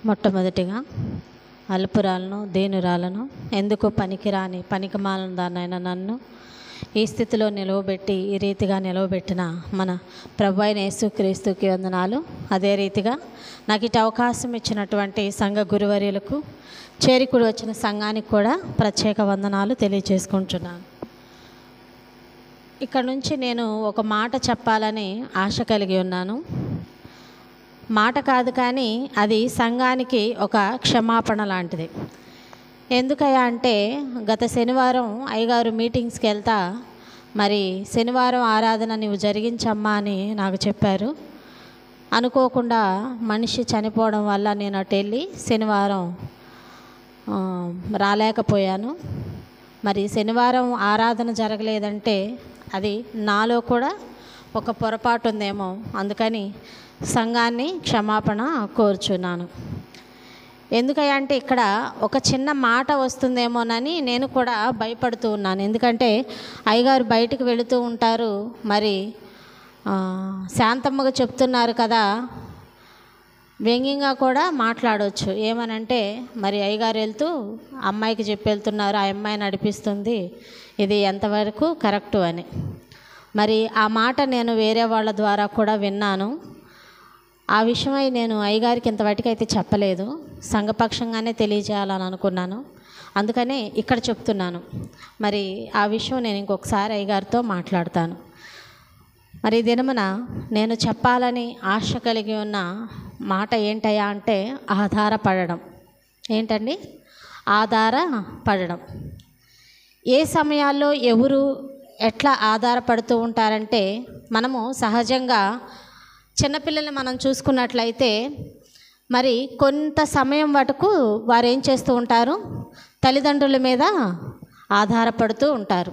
మొట్టమొదటిగా అల్పురాలను దీనురాలను ఎందుకు పనికిరాని పనికిమాలిన దాన్నైనా నన్ను ఈ స్థితిలో నిలవబెట్టి ఈ రీతిగా నిలవబెట్టిన మన ప్రభు అయిన యేసుక్రీస్తుకి వందనాలు. అదే రీతిగా నాకు ఇటు అవకాశం ఇచ్చినటువంటి సంఘ గురువర్యులకు చేరికుడి వచ్చిన సంఘానికి కూడా ప్రత్యేక వందనాలు తెలియజేసుకుంటున్నాను. ఇక్కడ నుంచి నేను ఒక మాట చెప్పాలని ఆశ కలిగి ఉన్నాను. మాట కాదు కానీ అది సంఘానికి ఒక క్షమాపణ లాంటిది. ఎందుకయ్యా అంటే గత శనివారం అయ్యగారు మీటింగ్స్కి వెళ్తా మరి శనివారం ఆరాధన నువ్వు జరిగించమ్మా అని నాకు చెప్పారు. అనుకోకుండా మనిషి చనిపోవడం వల్ల నేను అటు వెళ్ళి శనివారం రాలేకపోయాను. మరి శనివారం ఆరాధన జరగలేదంటే అది నాలో కూడా ఒక పొరపాటు ఉందేమో, అందుకని సంఘాన్ని క్షమాపణ కోరుచున్నాను. ఎందుకంటే ఇక్కడ ఒక చిన్న మాట వస్తుందేమోనని నేను కూడా భయపడుతూ ఉన్నాను. ఎందుకంటే అయ్యగారు బయటికి వెళుతూ ఉంటారు, మరి శాంతమ్మగా చెప్తున్నారు కదా, వ్యంగ్యంగా కూడా మాట్లాడవచ్చు. ఏమనంటే మరి అయ్యగారు వెళ్తూ అమ్మాయికి చెప్పి వెళ్తున్నారు, ఆ అమ్మాయి నడిపిస్తుంది, ఇది ఎంతవరకు కరెక్టు అని. మరి ఆ మాట నేను వేరే వాళ్ళ ద్వారా కూడా విన్నాను. ఆ విషయమై నేను అయ్యగారికి ఇంతవరకు అయితే చెప్పలేదు, సంఘపక్షంగానే తెలియజేయాలని అనుకున్నాను. అందుకనే ఇక్కడ చెప్తున్నాను. మరి ఆ విషయం నేను ఇంకొకసారి అయ్యగారితో మాట్లాడతాను. మరి ఈ దినమున నేను చెప్పాలని ఆశ కలిగి ఉన్న మాట ఏంటయ్యా అంటే ఆధారపడడం. ఏంటండి? ఆధారపడడం. ఏ సమయాల్లో ఎవరు ఎట్లా ఆధారపడుతూ ఉంటారంటే, మనము సహజంగా చిన్నపిల్లల్ని మనం చూసుకున్నట్లయితే మరి కొంత సమయం వరకు వారు ఏం చేస్తూ ఉంటారు, తల్లిదండ్రుల మీద ఆధారపడుతూ ఉంటారు.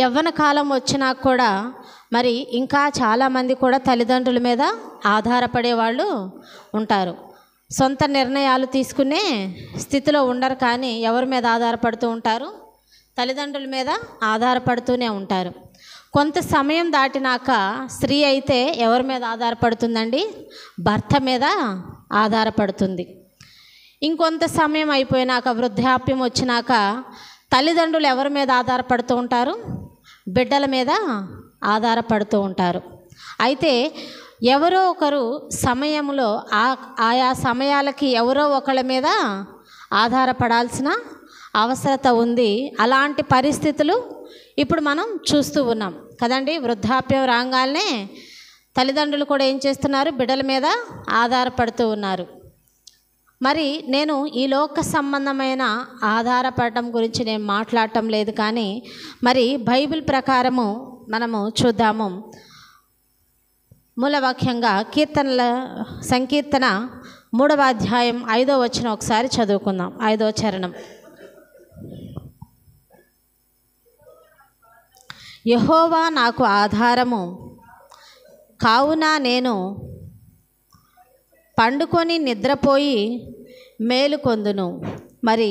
యవ్వన కాలం వచ్చినా కూడా మరి ఇంకా చాలామంది కూడా తల్లిదండ్రుల మీద ఆధారపడే వాళ్ళు ఉంటారు. సొంత నిర్ణయాలు తీసుకునే స్థితిలో ఉండరు, కానీ ఎవరి మీద ఆధారపడుతూ ఉంటారు? తల్లిదండ్రుల మీద ఆధారపడుతూనే ఉంటారు. కొంత సమయం దాటినాక స్త్రీ అయితే ఎవరి మీద ఆధారపడుతుందండి? భర్త మీద ఆధారపడుతుంది. ఇంకొంత సమయం అయిపోయినాక, వృద్ధాప్యం వచ్చినాక తల్లిదండ్రులు ఎవరి మీద ఆధారపడుతూ ఉంటారు? బిడ్డల మీద ఆధారపడుతూ ఉంటారు. అయితే ఎవరో ఒకరు సమయంలో ఆయా సమయాలకి ఎవరో ఒకళ్ళ మీద ఆధారపడాల్సిన అవసరత ఉంది. అలాంటి పరిస్థితులు ఇప్పుడు మనం చూస్తూ ఉన్నాం కదండి. వృద్ధాప్యం రాగానే తల్లిదండ్రులు కూడా ఏం చేస్తున్నారు? బిడ్డల మీద ఆధారపడుతూ ఉన్నారు. మరి నేను ఈ లోక సంబంధమైన ఆధారపడటం గురించి నేను మాట్లాడటం లేదు, కానీ మరి బైబిల్ ప్రకారము మనము చూద్దాము. మూలవాక్యంగా సంకీర్తన 3వ అధ్యాయం 5వ వచనం ఒకసారి చదువుకుందాం. 5వ చరణం. యెహోవా నాకు ఆధారము, కావున నేను పండుకొని నిద్రపోయి మేలుకొందును. మరి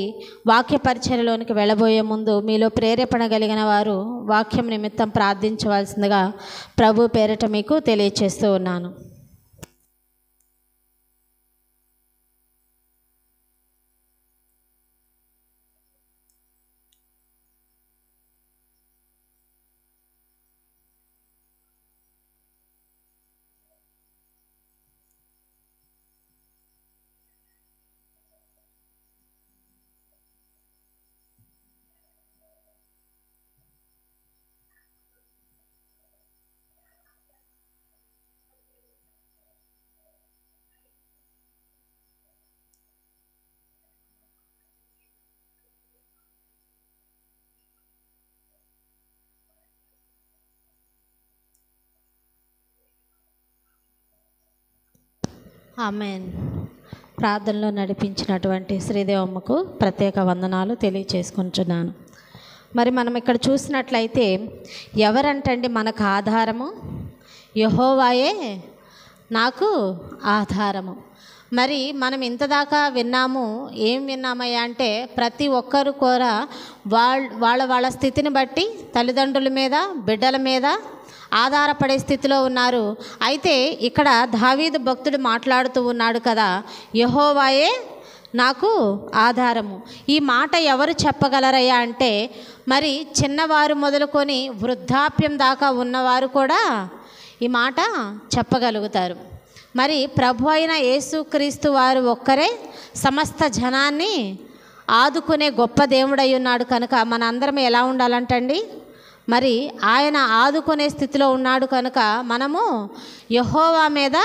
వాక్య పరిచర్యలోనికి వెళ్ళబోయే ముందు మీలో ప్రేరేపణ కలిగిన వారు వాక్యం నిమిత్తం ప్రార్థించవలసిందిగా ప్రభు పేరిట మీకు తెలియచేస్తూ ఉన్నాను. ఆమేన్. ప్రార్థనలో నడిపించినటువంటి శ్రీదేవమ్మకు ప్రత్యేక వందనాలు తెలియచేసుకుంటున్నాను. మరి మనం ఇక్కడ చూసినట్లయితే ఎవరంటండి మనకు ఆధారము? యెహోవాయే నాకు ఆధారము. మరి మనం ఇంతదాకా విన్నాము. ఏం విన్నామయ్యా అంటే ప్రతి ఒక్కరు కూడా వాళ్ళ స్థితిని బట్టి తల్లిదండ్రుల మీద, బిడ్డల మీద ఆధారపడే స్థితిలో ఉన్నారు. అయితే ఇక్కడ దావీదు భక్తుడు మాట్లాడుతూ ఉన్నాడు కదా, యెహోవాయే నాకు ఆధారము. ఈ మాట ఎవరు చెప్పగలరయ్యా అంటే మరి చిన్నవారు మొదలుకొని వృద్ధాప్యం దాకా ఉన్నవారు కూడా ఈ మాట చెప్పగలుగుతారు. మరి ప్రభు అయిన యేసుక్రీస్తు వారు ఒక్కరే సమస్త జనాన్ని ఆదుకునే గొప్ప దేవుడై ఉన్నాడు కనుక మన అందరం ఎలా ఉండాలంటండి, మరి ఆయన ఆదుకునే స్థితిలో ఉన్నాడు కనుక మనము యెహోవా మీద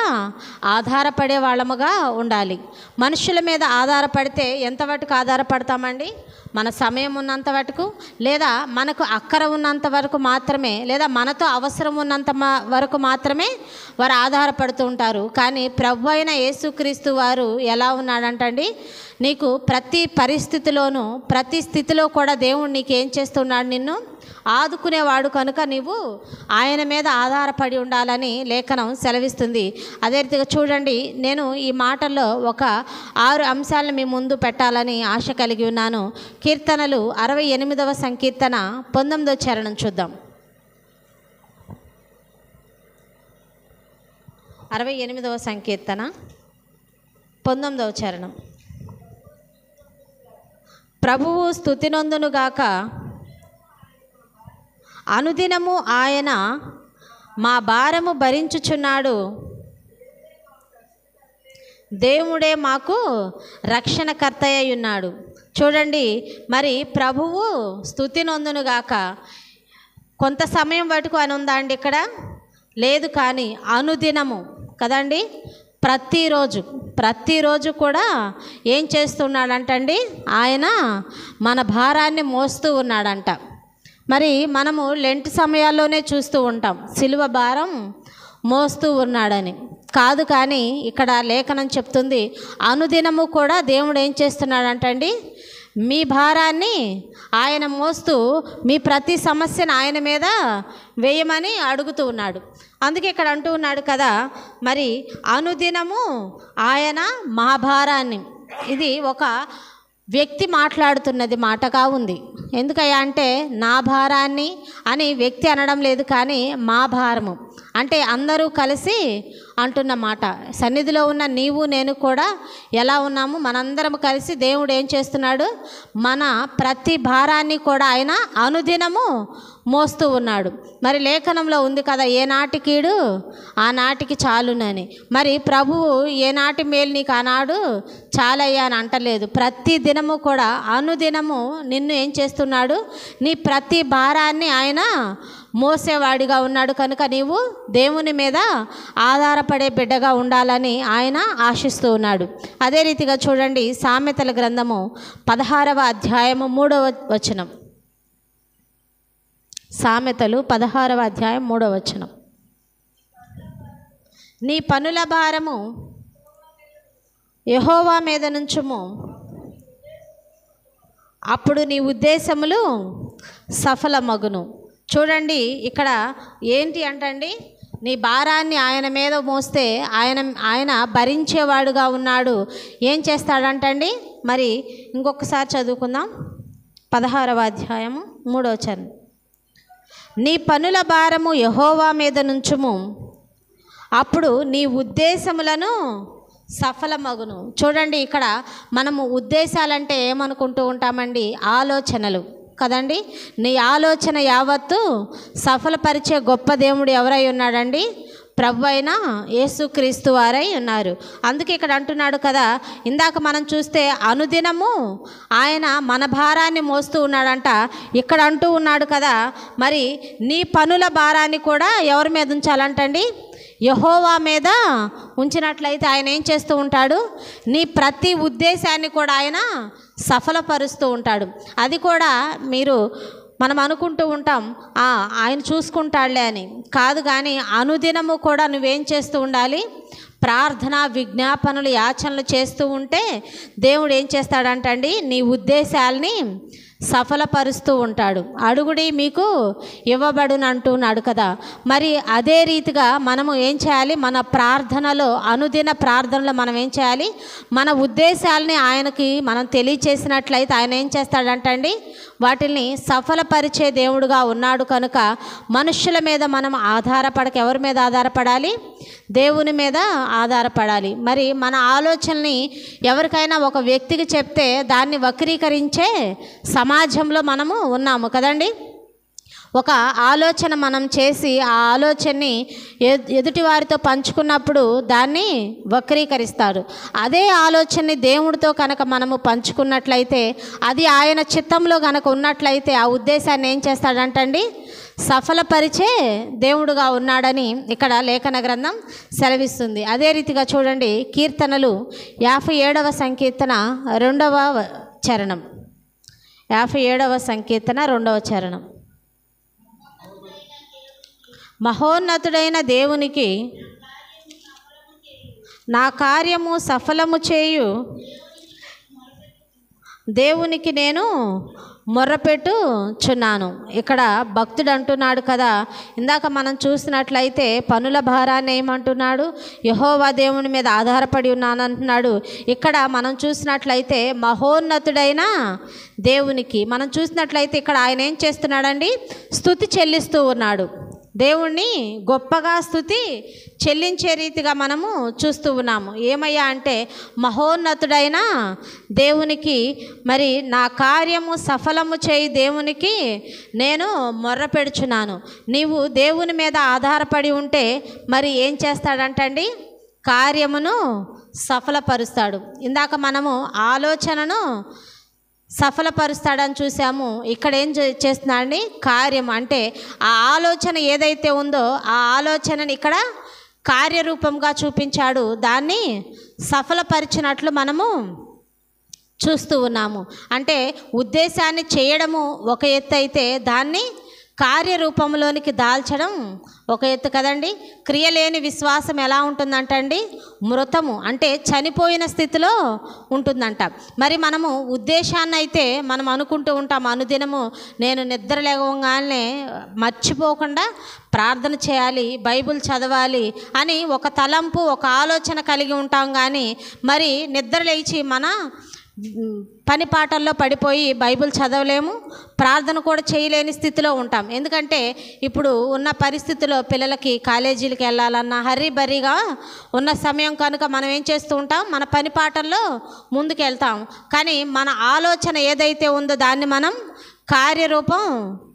ఆధారపడే వాళ్ళముగా ఉండాలి. మనుషుల మీద ఆధారపడితే ఎంతవరకు ఆధారపడతామండి? మన సమయం ఉన్నంత వరకు, లేదా మనకు అక్కర ఉన్నంత వరకు మాత్రమే, లేదా మనతో అవసరం ఉన్నంత వరకు మాత్రమే వారు ఆధారపడుతూ ఉంటారు. కానీ ప్రభు అయిన యేసుక్రీస్తు వారు ఎలా ఉన్నాడంటండి, నీకు ప్రతి పరిస్థితిలోనూ ప్రతి స్థితిలో కూడా దేవుడు నీకు ఏం చేస్తున్నాడు, నిన్ను ఆదుకునేవాడు కనుక నీవు ఆయన మీద ఆధారపడి ఉండాలని లేఖనం సెలవిస్తుంది. అదే రీతిగా చూడండి, నేను ఈ మాటల్లో ఒక 6 అంశాలను మీ ముందు పెట్టాలని ఆశ కలిగి ఉన్నాను. కీర్తనలు 68వ సంకీర్తన 19వ చరణం చూద్దాం. 68వ సంకీర్తన 19వ చరణం. ప్రభువు స్తుతినొందునుగాక, అనుదినము ఆయన మా భారము భరించుచున్నాడు, దేవుడే మాకు రక్షణకర్త అయి ఉన్నాడు. చూడండి, మరి ప్రభువు స్తుతినొందునుగాక. కొంత సమయం వరకు అని ఉందా అండి ఇక్కడ? లేదు. కానీ అనుదినము కదండి, ప్రతిరోజు కూడా ఏం చేస్తున్నాడంటండి, ఆయన మన భారాన్ని మోస్తూ ఉన్నాడంట. మరి మనము లెంట్ సమయాల్లోనే చూస్తూ ఉంటాం సిలువ భారం మోస్తూ ఉన్నాడని. కాదు, కానీ ఇక్కడ లేఖనం చెప్తుంది అనుదినము కూడా దేవుడు ఏం చేస్తున్నాడంటండి, మీ భారాన్ని ఆయన మోస్తూ మీ ప్రతి సమస్యను ఆయన మీద వేయమని అడుగుతూ ఉన్నాడు. అందుకే ఇక్కడ అంటూ ఉన్నాడు కదా, మరి అనుదినము ఆయన మా భారాన్ని. ఇది ఒక వ్యక్తి మాట్లాడుతున్నది మాటగా ఉంది. ఎందుకయ్యా అంటే నా భారాన్ని అని వ్యక్తి అనడం లేదు, కానీ మా భారము అంటే అందరూ కలిసి అంటున్న మాట. సన్నిధిలో ఉన్న నీవు నేను కూడా ఎలా ఉన్నాము, మనందరం కలిసి దేవుడు ఏం చేస్తున్నాడు, మన ప్రతి భారాన్ని కూడా ఆయన అనుదినము మోస్తూ ఉన్నాడు. మరి లేఖనంలో ఉంది కదా, ఏనాటి కీడు ఆనాటికి చాలునని. మరి ప్రభువు ఏనాటి మేలు నీకు ఆనాడు చాలయ్యా అని అంటలేదు. ప్రతి దినము కూడా అనుదినము నిన్ను ఏం చేస్తున్నాడు, నీ ప్రతి భారాన్ని ఆయన మోసేవాడిగా ఉన్నాడు కనుక నీవు దేవుని మీద ఆధారపడే బిడ్డగా ఉండాలని ఆయన ఆశిస్తూ ఉన్నాడు. అదే రీతిగా చూడండి, సామెతల గ్రంథము 16వ అధ్యాయము 3వ వచనం. సామెతలు 16వ అధ్యాయం 3వ వచనం. నీ పనుల భారము యెహోవా మీద నుంచుము, అప్పుడు నీ ఉద్దేశములు సఫలమగును. చూడండి, ఇక్కడ ఏంటి అంటండి, నీ భారాన్ని ఆయన మీద మోస్తే ఆయన భరించేవాడుగా ఉన్నాడు. ఏం చేస్తాడంటండి, మరి ఇంకొకసారి చదువుకుందాం. 16వ అధ్యాయము 3వ వచనం. నీ పనుల భారము యెహోవా మీద నుంచుము, అప్పుడు నీ ఉద్దేశములను సఫలమగును. చూడండి, ఇక్కడ మనము ఉద్దేశాలంటే ఏమనుకుంటూ ఉంటామండి, ఆలోచనలు కదండి. నీ ఆలోచన యావత్తు సఫలపరిచే గొప్ప దేవుడు ఎవరై ఉన్నాడండి, ప్రభు అయిన యేసుక్రీస్తు వారై ఉన్నారు. అందుకే ఇక్కడ అంటున్నాడు కదా, ఇందాక మనం చూస్తే అనుదినము ఆయన మన భారాన్ని మోస్తూ ఉన్నాడంట. ఇక్కడ అంటూ ఉన్నాడు కదా, మరి నీ పనుల భారాన్ని కూడా ఎవరి మీద ఉంచాలంటండి, యెహోవా మీద ఉంచినట్లయితే ఆయన ఏం చేస్తూ ఉంటాడు, నీ ప్రతి ఉద్దేశాన్ని కూడా ఆయన సఫలపరుస్తూ ఉంటాడు. అది కూడా మనం అనుకుంటూ ఉంటాం ఆయన చూసుకుంటాడులే అని. కాదు, కానీ అనుదినము కూడా నువ్వేం చేస్తూ ఉండాలి, ప్రార్థన విజ్ఞాపనలు యాచనలు చేస్తూ ఉంటే దేవుడు ఏం చేస్తాడంటండి, నీ ఉద్దేశాలని సఫలపరుస్తూ ఉంటాడు. అడుగుడి మీకు ఇవ్వబడును అంటున్నాడు కదా. మరి అదే రీతిగా మనము ఏం చేయాలి, మన ప్రార్థనలో అనుదిన ప్రార్థనలో మనం ఏం చేయాలి, మన ఉద్దేశాలని ఆయనకి మనం తెలియచేసినట్లయితే ఆయన ఏం చేస్తాడంటండి, వాటిని సఫలపరిచే దేవుడుగా ఉన్నాడు కనుక మనుష్యుల మీద మనం ఆధారపడక ఎవరి మీద ఆధారపడాలి? దేవుని మీద ఆధారపడాలి. మరి మన ఆలోచనని ఎవరికైనా ఒక వ్యక్తికి చెప్తే దాన్ని వక్రీకరించే సమాజంలో మనము ఉన్నాము కదండి. ఒక ఆలోచన మనం చేసి ఆ ఆలోచనని ఎదుటి వారితో పంచుకున్నప్పుడు దాన్ని వక్రీకరిస్తారు. అదే ఆలోచనని దేవుడితో కనుక మనము పంచుకున్నట్లయితే, అది ఆయన చిత్తంలో కనుక ఉన్నట్లయితే ఆ ఉద్దేశాన్ని ఏం చేస్తాడంటండి? సఫలపరిచే దేవుడుగా ఉన్నాడని ఇక్కడ లేఖన గ్రంథం సెలవిస్తుంది. అదే రీతిగా చూడండి, కీర్తనలు 57వ సంకీర్తన 2వ చరణం. 57వ సంకీర్తన 2వ చరణం. మహోన్నతుడైన దేవునికి నా కార్యము సఫలము చేయు దేవునికి నేను మొర్రపెట్టుచున్నాను. ఇక్కడ భక్తుడు అంటున్నాడు కదా, ఇందాక మనం చూసినట్లయితే పనుల భారాన్ని ఏమంటున్నాడు? యెహోవా దేవుని మీద ఆధారపడి ఉన్నాను అంటున్నాడు. ఇక్కడ మనం చూసినట్లయితే మహోన్నతుడైన దేవునికి మనం చూసినట్లయితే ఇక్కడ ఆయన ఏం చేస్తున్నాడండి? స్తుతి చెల్లిస్తూ ఉన్నాడు. దేవుణ్ణి గొప్పగా స్తుతి చెల్లించే రీతిగా మనము చూస్తూ ఉన్నాము. ఏమయ్యా అంటే, మహోన్నతుడైన దేవునికి మరి నా కార్యము సఫలము చేయి దేవునికి నేను మొర్రపెడుచున్నాను. నీవు దేవుని మీద ఆధారపడి ఉంటే మరి ఏం చేస్తాడంటండి? కార్యమును సఫలపరుస్తాడు. ఇందాక మనము ఆలోచనను సఫలపరుస్తాడని చూసాము. ఇక్కడ ఏం చేస్తున్నాడని? కార్యం అంటే ఆ ఆలోచన ఏదైతే ఉందో ఆ ఆలోచనని ఇక్కడ కార్యరూపంగా చూపించాడు. దాన్ని సఫలపరిచినట్లు మనము చూస్తూ ఉన్నాము. అంటే ఉద్దేశాన్ని చేయడము ఒక ఎత్తు అయితే దాన్ని కార్యరూపంలోనికి దాల్చడం ఒక ఎత్తు కదండి. క్రియలేని విశ్వాసం ఎలా ఉంటుందంటండి? మృతము, అంటే చనిపోయిన స్థితిలో ఉంటుందంట. మరి మనము ఉద్దేశాన్ని అయితే మనం అనుకుంటూ ఉంటాం, అనుదినము నేను నిద్ర లేవగానే మర్చిపోకుండా ప్రార్థన చేయాలి, బైబిల్ చదవాలి అని ఒక తలంపు, ఒక ఆలోచన కలిగి ఉంటాం. కానీ మరి నిద్ర లేచి మన పని పాటల్లో పడిపోయి బైబిల్ చదవలేము, ప్రార్థన కూడా చేయలేని స్థితిలో ఉంటాం. ఎందుకంటే ఇప్పుడు ఉన్న పరిస్థితిలో పిల్లలకి కాలేజీలకు వెళ్ళాలన్నా హర్రీ బర్రీగా ఉన్న సమయం కనుక మనం ఏం చేస్తూ ఉంటాం? మన పని పాటల్లో ముందుకు వెళ్తాం. కానీ మన ఆలోచన ఏదైతే ఉందో దాన్ని మనం కార్యరూపం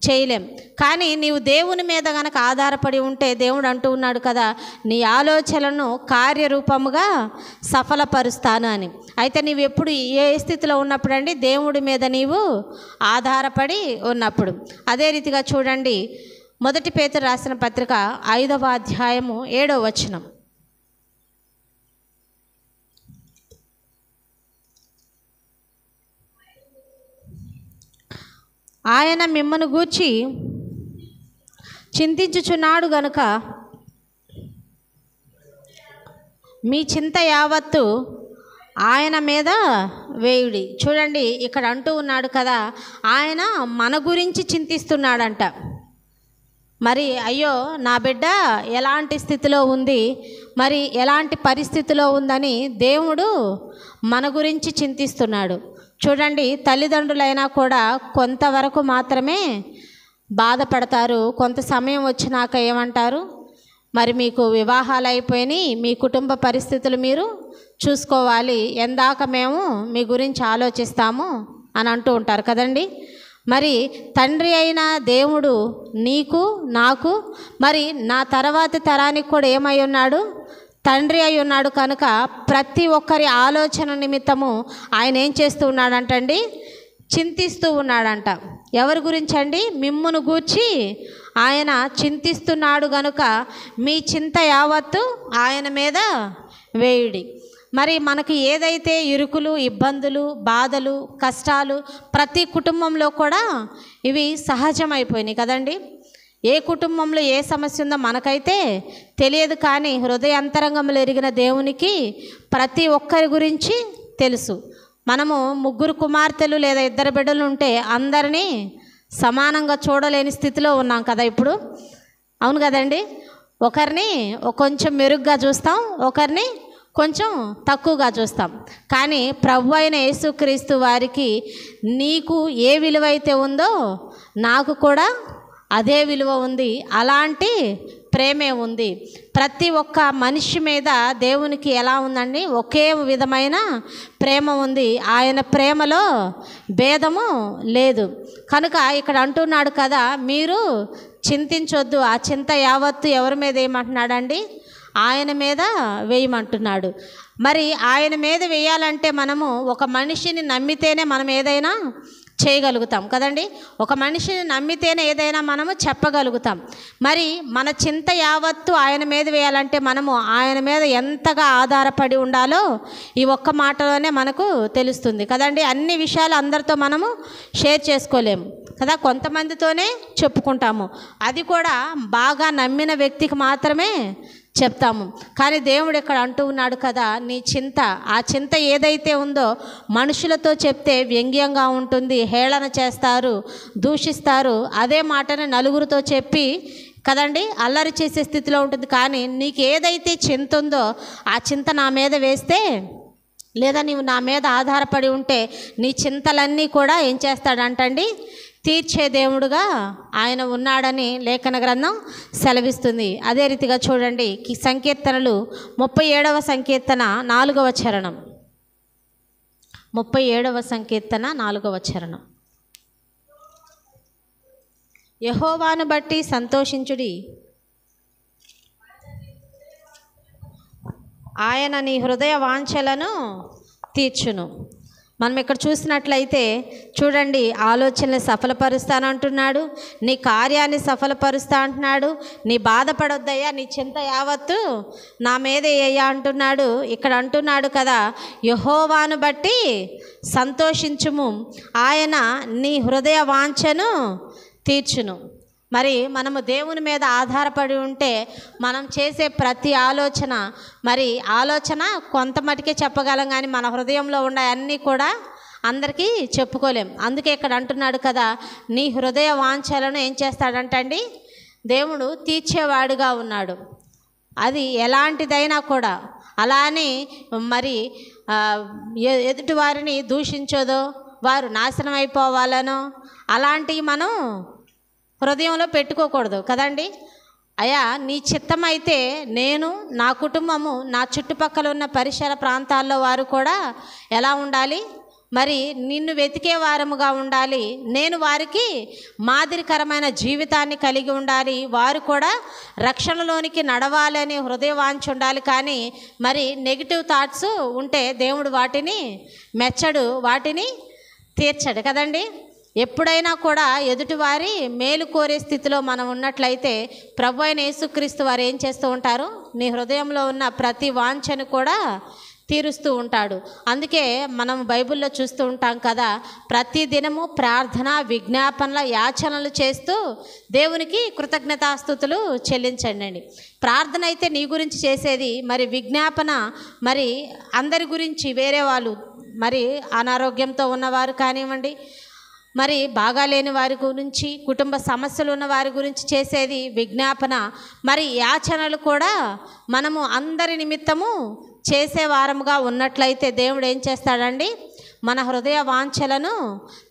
చేయలేం. కానీ నీవు దేవుని మీద గనక ఆధారపడి ఉంటే దేవుడు అంటూ ఉన్నాడు కదా, నీ ఆలోచనలను కార్యరూపముగా సఫలపరుస్తాను అని. అయితే నీవు ఎప్పుడు ఏ స్థితిలో ఉన్నప్పుడు అండి? దేవుడి మీద నీవు ఆధారపడి ఉన్నప్పుడు. అదే రీతిగా చూడండి, 1 పేతురు రాసిన పత్రిక 5వ అధ్యాయము 7వ వచనం. ఆయన మిమ్మను గూర్చి చింతించుచున్నాడు గనుక మీ చింత యావత్తు ఆయన మీద వేయుడి. చూడండి, ఇక్కడ అంటూ ఉన్నాడు కదా, ఆయన మన గురించి చింతిస్తున్నాడంట. మరి అయ్యో నా బిడ్డ ఎలాంటి స్థితిలో ఉంది, మరి ఎలాంటి పరిస్థితిలో ఉందని దేవుడు మన గురించి చింతిస్తున్నాడు. చూడండి, తల్లిదండ్రులైనా కూడా కొంతవరకు మాత్రమే బాధపడతారు. కొంత సమయం వచ్చినాక ఏమంటారు? మరి మీకు వివాహాలు అయిపోయినాయి, మీ కుటుంబ పరిస్థితులు మీరు చూసుకోవాలి, ఎందాక మేము మీ గురించి ఆలోచిస్తాము అని అంటూ ఉంటారు కదండి. మరి తండ్రి అయిన దేవుడు నీకు నాకు మరి నా తర్వాతి తరానికి కూడా ఏమై ఉన్నాడు? తండ్రి అయి ఉన్నాడు. కనుక ప్రతి ఒక్కరి ఆలోచన నిమిత్తము ఆయన ఏం చేస్తూ ఉన్నాడంటండి? చింతిస్తూ ఉన్నాడంట. ఎవరి గురించి అండి? మిమ్మును గూర్చి ఆయన చింతిస్తున్నాడు గనుక మీ చింత యావత్తు ఆయన మీద వేయుడి. మరి మనకి ఏదైతే ఇరుకులు, ఇబ్బందులు, బాధలు, కష్టాలు ప్రతి కుటుంబంలో కూడా ఇవి సహజమైపోయినాయి కదండి. ఏ కుటుంబంలో ఏ సమస్య ఉందో మనకైతే తెలియదు, కానీ హృదయాంతరంగంలో ఎరిగిన దేవునికి ప్రతి ఒక్కరి గురించి తెలుసు. మనము 3 కుమార్తెలు లేదా 2 బిడ్డలు ఉంటే అందరినీ సమానంగా చూడలేని స్థితిలో ఉన్నాం కదా ఇప్పుడు. అవును కదండి. ఒకరిని కొంచెం మెరుగ్గా చూస్తాం, ఒకరిని కొంచెం తక్కువగా చూస్తాం. కానీ ప్రభు అయిన యేసుక్రీస్తు వారికి నీకు ఏ విలువ అయితే ఉందో నాకు కూడా అదే విలువ ఉంది, అలాంటి ప్రేమే ఉంది. ప్రతి ఒక్క మనిషి మీద దేవునికి ఎలా ఉందండి, ఒకే విధమైన ప్రేమ ఉంది. ఆయన ప్రేమలో భేదము లేదు. కనుక ఇక్కడ అంటున్నాడు కదా, మీరు చింతించొద్దు. ఆ చింత యావత్తు ఎవరి మీద ఏమంటున్నాడండి, ఆయన మీద వేయమంటున్నాడు. మరి ఆయన మీద వేయాలంటే మనము ఒక మనిషిని నమ్మితేనే మనం ఏదైనా చేయగలుగుతాం కదండి. ఒక మనిషిని నమ్మితేనే ఏదైనా మనము చెప్పగలుగుతాం. మరి మన చింత యావత్తు ఆయన మీద వేయాలంటే మనము ఆయన మీద ఎంతగా ఆధారపడి ఉండాలో ఈ ఒక్క మాటలోనే మనకు తెలుస్తుంది కదండి. అన్ని విషయాలు అందరితో మనము షేర్ చేసుకోలేము కదా, కొంతమందితోనే చెప్పుకుంటాము. అది కూడా బాగా నమ్మిన వ్యక్తికి మాత్రమే చెప్తాము. కానీ దేవుడు ఇక్కడ అంటూ ఉన్నాడు కదా, నీ చింత, ఆ చింత ఏదైతే ఉందో మనుషులతో చెప్తే వ్యంగ్యంగా ఉంటుంది, హేళన చేస్తారు, దూషిస్తారు. అదే మాటని నలుగురితో చెప్పి కదండి అల్లరి చేసే స్థితిలో ఉంటుంది. కానీ నీకు ఏదైతే చింత ఉందో ఆ చింత నా మీద వేస్తే, లేదా నీవు నా మీద ఆధారపడి ఉంటే నీ చింతలన్నీ కూడా ఏం చేస్తాడంటండి, తీర్చే దేవుడుగా ఆయన ఉన్నాడని లేఖన గ్రంథం సెలవిస్తుంది. అదే రీతిగా చూడండి, సంకీర్తనలు 37వ సంకీర్తన 4వ చరణం. 37వ సంకీర్తన 4వ చరణం. యెహోవాను బట్టి సంతోషించుడి, ఆయన నీ హృదయ వాంఛలను తీర్చును. మనం ఇక్కడ చూసినట్లయితే చూడండి, ఆలోచనలు సఫలపరుస్తానంటున్నాడు, నీ కార్యాన్ని సఫలపరుస్తా అంటున్నాడు. నీ బాధపడొద్దయ్యా, నీ చింత యావత్తు నా మీదే అయ్యా అంటున్నాడు. ఇక్కడ అంటున్నాడు కదా, యెహోవాను బట్టి సంతోషించుము, ఆయన నీ హృదయ వాంఛను తీర్చును. మరి మనము దేవుని మీద ఆధారపడి ఉంటే మనం చేసే ప్రతి ఆలోచన, మరి ఆలోచన కొంత మటుకే చెప్పగలం, కానీ మన హృదయంలో ఉన్న అన్నీ కూడా అందరికీ చెప్పుకోలేం. అందుకే ఇక్కడ అంటున్నాడు కదా, నీ హృదయ వాంఛలను ఏం చేస్తాడంటండి, దేవుడు తీర్చేవాడుగా ఉన్నాడు. అది ఎలాంటిదైనా కూడా. అలానే మరి ఎదుటి వారిని దూషించోదో, వారు నాశనం అయిపోవాలనో అలాంటివి మనం హృదయంలో పెట్టుకోకూడదు కదండి. అయ్యా నీ చిత్తమైతే నేను, నా కుటుంబము, నా చుట్టుపక్కల ఉన్న పరిసర ప్రాంతాల్లో వారు కూడా ఎలా ఉండాలి, మరి నిన్ను వెతికే వారముగా ఉండాలి. నేను వారికి మాదిరికరమైన జీవితాన్ని కలిగి ఉండాలి. వారు కూడా రక్షణలోనికి నడవాలని హృదయవాంఛ ఉండాలి. కానీ మరి నెగిటివ్ థాట్స్ ఉంటే దేవుడు వాటిని మెచ్చడు, వాటిని తీర్చడు కదండి. ఎప్పుడైనా కూడా ఎదుటివారి మేలు కోరే స్థితిలో మనం ఉన్నట్లయితే ప్రభు అయిన యేసుక్రీస్తు వారు ఏం చేస్తూ ఉంటారు, నీ హృదయంలో ఉన్న ప్రతి వాంఛను కూడా తీరుస్తూ ఉంటాడు. అందుకే మనం బైబిల్లో చూస్తూ ఉంటాం కదా, ప్రతి దినము ప్రార్థన, విజ్ఞాపనల, యాచనలు చేస్తూ దేవునికి కృతజ్ఞతాస్తుతులు చెల్లించండి. ప్రార్థన అయితే నీ గురించి చేసేది, మరి విజ్ఞాపన మరి అందరి గురించి, వేరే వాళ్ళు మరి అనారోగ్యంతో ఉన్నవారు కానివ్వండి, మరి బాగాలేని వారి గురించి, కుటుంబ సమస్యలు ఉన్న వారి గురించి చేసేది విజ్ఞాపన. మరి యాచనలు కూడా మనము అందరి నిమిత్తము చేసే వారముగా ఉన్నట్లయితే దేవుడు ఏం చేస్తాడండి, మన హృదయ వాంఛలను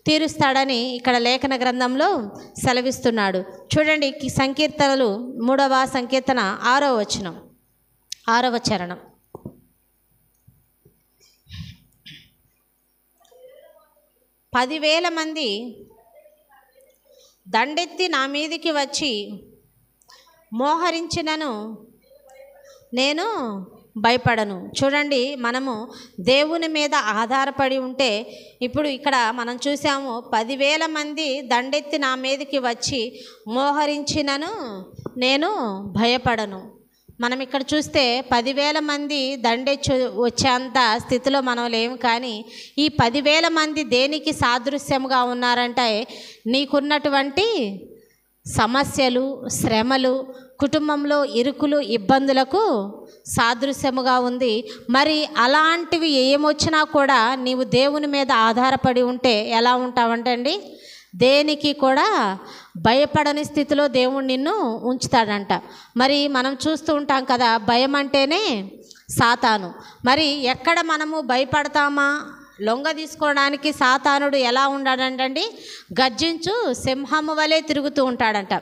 తీరుస్తాడని ఇక్కడ లేఖన గ్రంథంలో సెలవిస్తున్నాడు. చూడండి, సంకీర్తనలు 3వ సంకీర్తన 6వ వచనం, 6వ చరణం. పదివేల మంది దండెత్తి నా మీదికి వచ్చి మోహరించినను నేను భయపడను. చూడండి, మనము దేవుని మీద ఆధారపడి ఉంటే, ఇప్పుడు ఇక్కడ మనం చూసాము 10,000 మంది దండెత్తి నా మీదకి వచ్చి మోహరించినను నేను భయపడను. మనం ఇక్కడ చూస్తే 10,000 మంది దండెచ్చి వచ్చేంత స్థితిలో మనం లేము. కానీ ఈ 10,000 మంది దేనికి సాదృశ్యముగా ఉన్నారంటే, నీకున్నటువంటి సమస్యలు, శ్రమలు, కుటుంబంలో ఇరుకులు, ఇబ్బందులకు సాదృశ్యముగా ఉంది. మరి అలాంటివి ఏమొచ్చినా కూడా నీవు దేవుని మీద ఆధారపడి ఉంటే ఎలా ఉంటావంటే అండి, దేనికి కూడా భయపడని స్థితిలో దేవుడు నిన్ను ఉంచుతాడంట. మరి మనం చూస్తూ ఉంటాం కదా, భయం అంటేనే సాతాను. మరి ఎక్కడ మనము భయపడతామా? లొంగ తీసుకోవడానికి సాతానుడు ఎలా ఉన్నాడంటండి? గర్జించు సింహము వలె తిరుగుతూ ఉంటాడంట.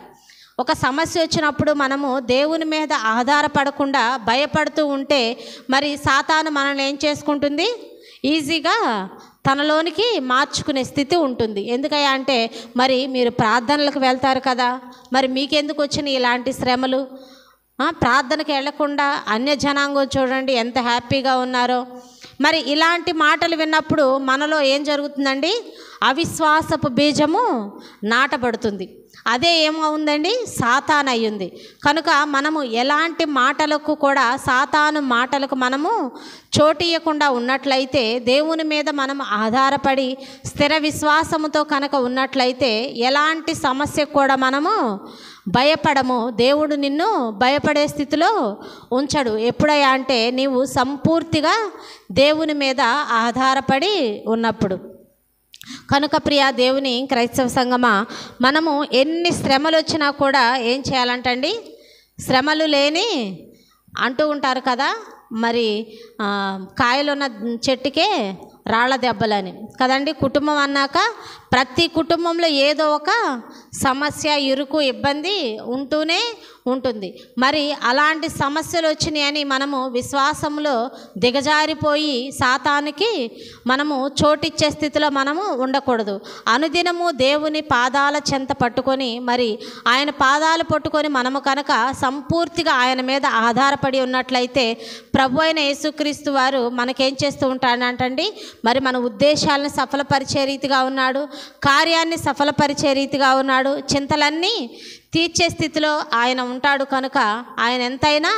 ఒక సమస్య వచ్చినప్పుడు మనము దేవుని మీద ఆధారపడకుండా భయపడుతూ ఉంటే మరి సాతాను మనల్ని ఏం చేసుకుంటుంది? ఈజీగా తనలోనికి మార్చుకునే స్థితి ఉంటుంది. ఎందుకయ్యా అంటే మరి మీరు ప్రార్థనలకు వెళ్తారు కదా, మరి మీకెందుకు వచ్చిన ఇలాంటి శ్రమలు? ప్రార్థనకి వెళ్లకుండా అన్య జనాంగం చూడండి ఎంత హ్యాపీగా ఉన్నారో. మరి ఇలాంటి మాటలు విన్నప్పుడు మనలో ఏం జరుగుతుందండి? అవిశ్వాసపు బీజము నాటబడుతుంది. అదే ఏమవుందండి? సాతాను అయ్యింది. కనుక మనము ఎలాంటి మాటలకు కూడా, సాతాను మాటలకు మనము చోటియకుండా ఉన్నట్లయితే, దేవుని మీద మనం ఆధారపడి స్థిర విశ్వాసముతో కనుక ఉన్నట్లయితే ఎలాంటి సమస్యకు కూడా మనము భయపడము. దేవుడు నిన్ను భయపడే స్థితిలో ఉంచడు. ఎప్పుడయ్యా అంటే నీవు సంపూర్తిగా దేవుని మీద ఆధారపడి ఉన్నప్పుడు. కనుక ప్రియ దేవుని క్రైస్తవ సంఘమా, మనము ఎన్ని శ్రమలు వచ్చినా కూడా ఏం చేయాలంటండి? శ్రమలు లేని అంటూ ఉంటారు కదా, మరి కాయలున్న చెట్టుకే రాళ్ళ దెబ్బలని కదండి. కుటుంబం అన్నాక ప్రతి కుటుంబంలో ఏదో ఒక సమస్య, ఇరుకు, ఇబ్బంది ఉంటూనే ఉంటుంది. మరి అలాంటి సమస్యలు వచ్చినాయని మనము విశ్వాసంలో దిగజారిపోయి సాతానికి మనము చోటిచ్చే స్థితిలో మనము ఉండకూడదు. అనుదినము దేవుని పాదాల చెంత పట్టుకొని, మరి ఆయన పాదాలు పట్టుకొని మనము కనుక సంపూర్తిగా ఆయన మీద ఆధారపడి ఉన్నట్లయితే ప్రభు అయిన యేసుక్రీస్తు వారు మనకేం చేస్తూ ఉంటాడంటండి? మరి మన ఉద్దేశాలను సఫలపరిచే రీతిగా ఉన్నాడు, కార్యాన్ని సఫలపరిచే రీతిగా ఉన్నాడు, చింతలన్నీ తీర్చే స్థితిలో ఆయన ఉంటాడు. కనుక ఆయన ఎంతైనా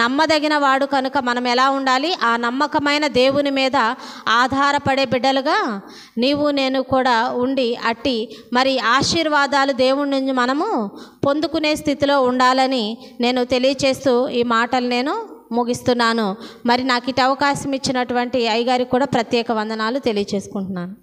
నమ్మదగిన వాడు. కనుక మనం ఎలా ఉండాలి? ఆ నమ్మకమైన దేవుని మీద ఆధారపడే బిడ్డలుగా నీవు నేను కూడా ఉండి అట్టి మరి ఆశీర్వాదాలు దేవుడి నుంచి మనము పొందుకునే స్థితిలో ఉండాలని నేను తెలియచేస్తూ ఈ మాటలు నేను ముగిస్తున్నాను. మరి నాకు ఇటు అవకాశం ఇచ్చినటువంటి అయ్యగారికి కూడా ప్రత్యేక వందనాలు తెలియచేసుకుంటున్నాను.